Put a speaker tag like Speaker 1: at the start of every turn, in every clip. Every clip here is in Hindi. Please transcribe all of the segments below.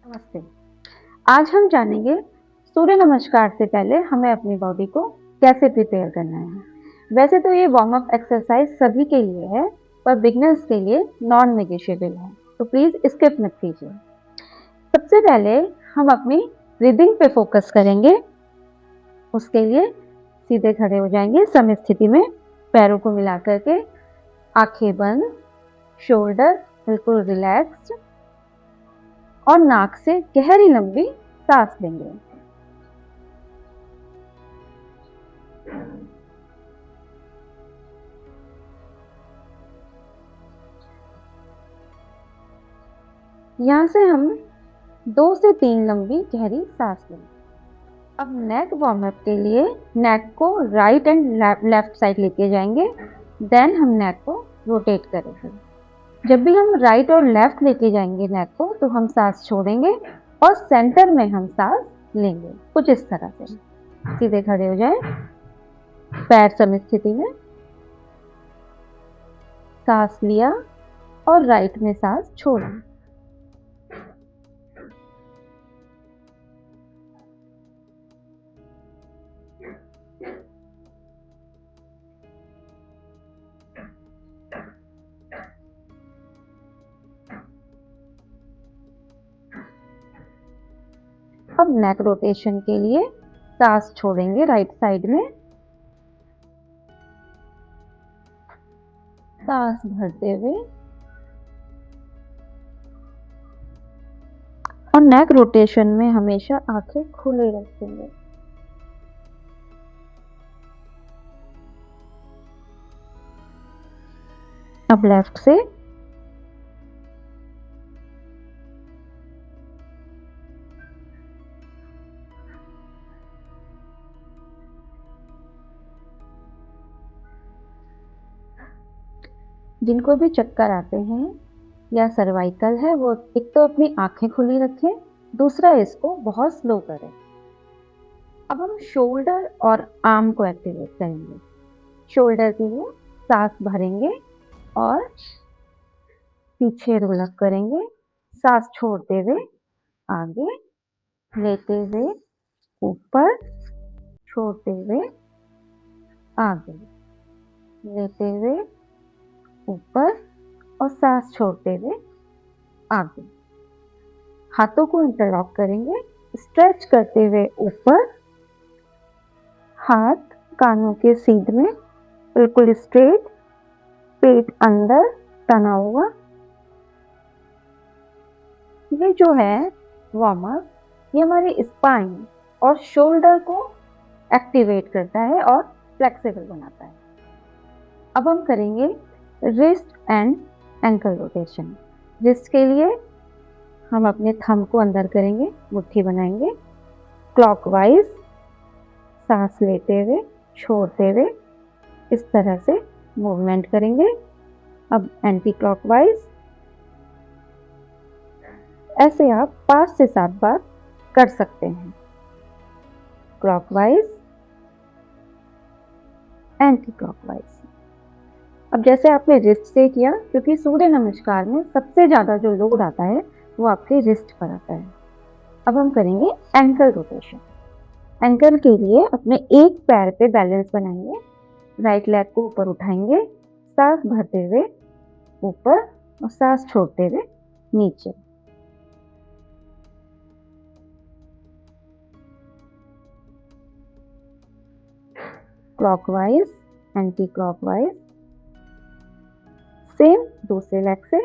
Speaker 1: नमस्ते। आज हम जानेंगे सूर्य नमस्कार से पहले हमें अपनी बॉडी को कैसे प्रिपेयर करना है। वैसे तो ये वार्म अप एक्सरसाइज सभी के लिए है, पर बिगिनर्स के लिए नॉन नेगोशिएबल है, तो प्लीज स्किप मत कीजिए। सबसे पहले हम अपनी ब्रीदिंग पे फोकस करेंगे। उसके लिए सीधे खड़े हो जाएंगे सम स्थिति में, पैरों को मिला करके, आंखें बंद, शोल्डर बिल्कुल रिलैक्स्ड और नाक से गहरी लंबी सांस लेंगे। यहाँ से हम 2 से 3 लंबी गहरी सांस लेंगे। अब नेक वार्म अप के लिए नेक को राइट एंड लेफ्ट साइड लेके जाएंगे, देन हम नेक को रोटेट करेंगे। जब भी हम राइट और लेफ्ट लेके जाएंगे नेक को, तो हम सांस छोड़ेंगे और सेंटर में हम सांस लेंगे, कुछ इस तरह से। सीधे खड़े हो जाएं, पैर सम स्थिति में, सांस लिया और राइट में सांस छोड़ा। अब नेक रोटेशन के लिए सांस छोड़ेंगे राइट साइड में, सांस भरते हुए और नेक रोटेशन में हमेशा आंखें खुले रखेंगे। अब लेफ्ट से जिनको भी चक्कर आते हैं या सर्वाइकल है, वो एक तो अपनी आंखें खुली रखें, दूसरा इसको बहुत स्लो करें। अब हम शोल्डर और आर्म को एक्टिवेट करेंगे। शोल्डर के लिए सांस भरेंगे और पीछे रोल अप करेंगे, सांस छोड़ते हुए आगे, लेते हुए ऊपर, छोड़ते हुए आगे, लेते हुए ऊपर और सांस छोड़ते हुए आगे। हाथों को इंटरलॉक करेंगे, स्ट्रेच करते हुए ऊपर, हाथ कानों के सीध में बिल्कुल स्ट्रेट, पेट अंदर तना हुआ। ये जो है वार्म अप, ये हमारे स्पाइन और शोल्डर को एक्टिवेट करता है और फ्लेक्सिबल बनाता है। अब हम करेंगे wrist and ankle rotation. Wrist के लिए हम अपने थंब को अंदर करेंगे, मुट्ठी बनाएंगे, क्लॉकवाइज सांस लेते हुए, छोड़ते हुए इस तरह से मूवमेंट करेंगे। अब एंटी क्लॉकवाइज, ऐसे आप 5 से 7 बार कर सकते हैं। Clockwise, anti clockwise. अब जैसे आपने रिस्ट से किया, क्योंकि सूर्य नमस्कार में सबसे ज्यादा जो लोड आता है वो आपके रिस्ट पर आता है। अब हम करेंगे एंकल रोटेशन। एंकल के लिए अपने एक पैर पे बैलेंस बनाएंगे, राइट लेग को ऊपर उठाएंगे, सांस भरते हुए ऊपर और सांस छोड़ते हुए नीचे। क्लॉकवाइज, एंटी क्लॉकवाइज, सेम दूसरे लेग से,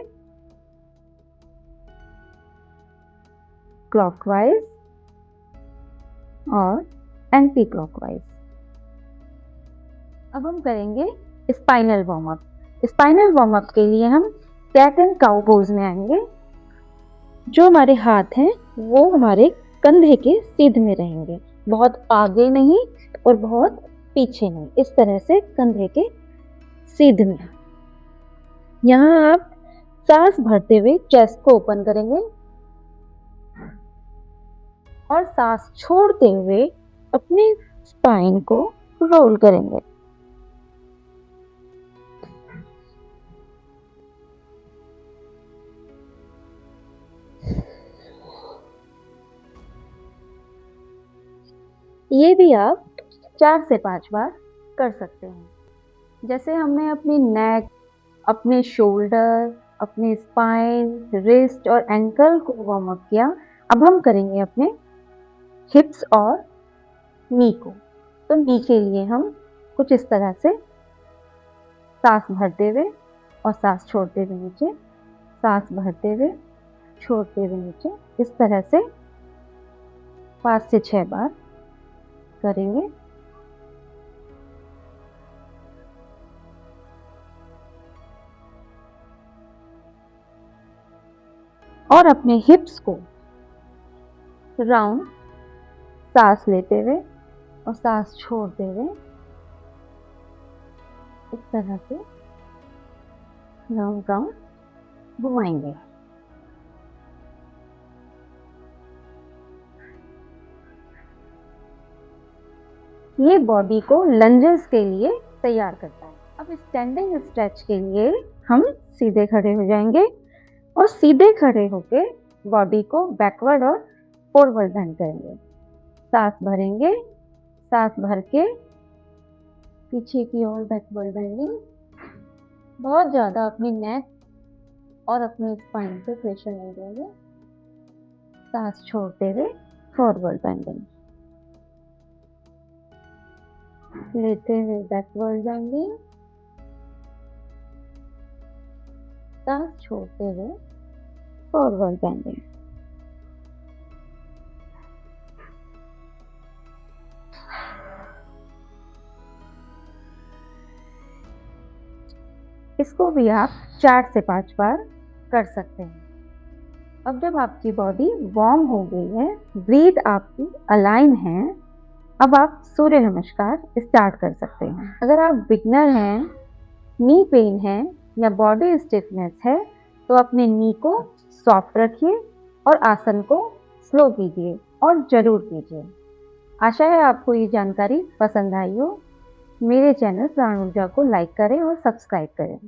Speaker 1: क्लॉकवाइज और एंटी क्लॉकवाइज। अब हम करेंगे spinal warm up. Spinal warm up के लिए हम कैट एंड काउ पोज में आएंगे। जो हमारे हाथ हैं वो हमारे कंधे के सीध में रहेंगे, बहुत आगे नहीं और बहुत पीछे नहीं, इस तरह से कंधे के सीध में। यहाँ आप सांस भरते हुए चेस्ट को ओपन करेंगे और सांस छोड़ते हुए अपने स्पाइन को रोल करेंगे। ये भी आप 4 से 5 बार कर सकते हैं। जैसे हमने अपनी नेक, अपने शोल्डर, अपने स्पाइन, रिस्ट और एंकल को वार्म अप किया, अब हम करेंगे अपने हिप्स और नी को। तो नी के लिए हम कुछ इस तरह से सांस भरते हुए और सांस छोड़ते हुए नीचे, सांस भरते हुए छोड़ते हुए नीचे, इस तरह से 5 से 6 बार करेंगे। और अपने हिप्स को राउंड सांस लेते हुए और सांस छोड़ते हुए इस तरह से राउंड राउंड घुमाएंगे। ये बॉडी को लंजेस के लिए तैयार करता है। अब स्टैंडिंग स्ट्रेच के लिए हम सीधे खड़े हो जाएंगे और सीधे खड़े होके बॉडी को बैकवर्ड और फॉरवर्ड बेंड करेंगे। सांस भरेंगे, सांस भर के पीछे की ओर बैकवर्ड बेंडिंग, बहुत ज़्यादा अपनी नेक और अपने स्पाइन पे प्रेशर नहीं देंगे। सांस छोड़ते हुए फॉरवर्ड बेंडिंग, लेते हुए बैकवर्ड बेंडिंग, सांस छोड़ते हुए फॉरवर्ड बेंडिंग। इसको भी आप 4 से 5 बार कर सकते हैं। अब जब आपकी बॉडी वार्म हो गई है, ब्रीथ आपकी अलाइन है, अब आप सूर्य नमस्कार स्टार्ट कर सकते हैं। अगर आप बिगनर हैं, नी पेन है या बॉडी स्टिफनेस है, तो अपने नी को सॉफ्ट रखिए और आसन को स्लो कीजिए और जरूर कीजिए। आशा है आपको ये जानकारी पसंद आई हो। मेरे चैनल प्राण ऊर्जा को लाइक करें और सब्सक्राइब करें।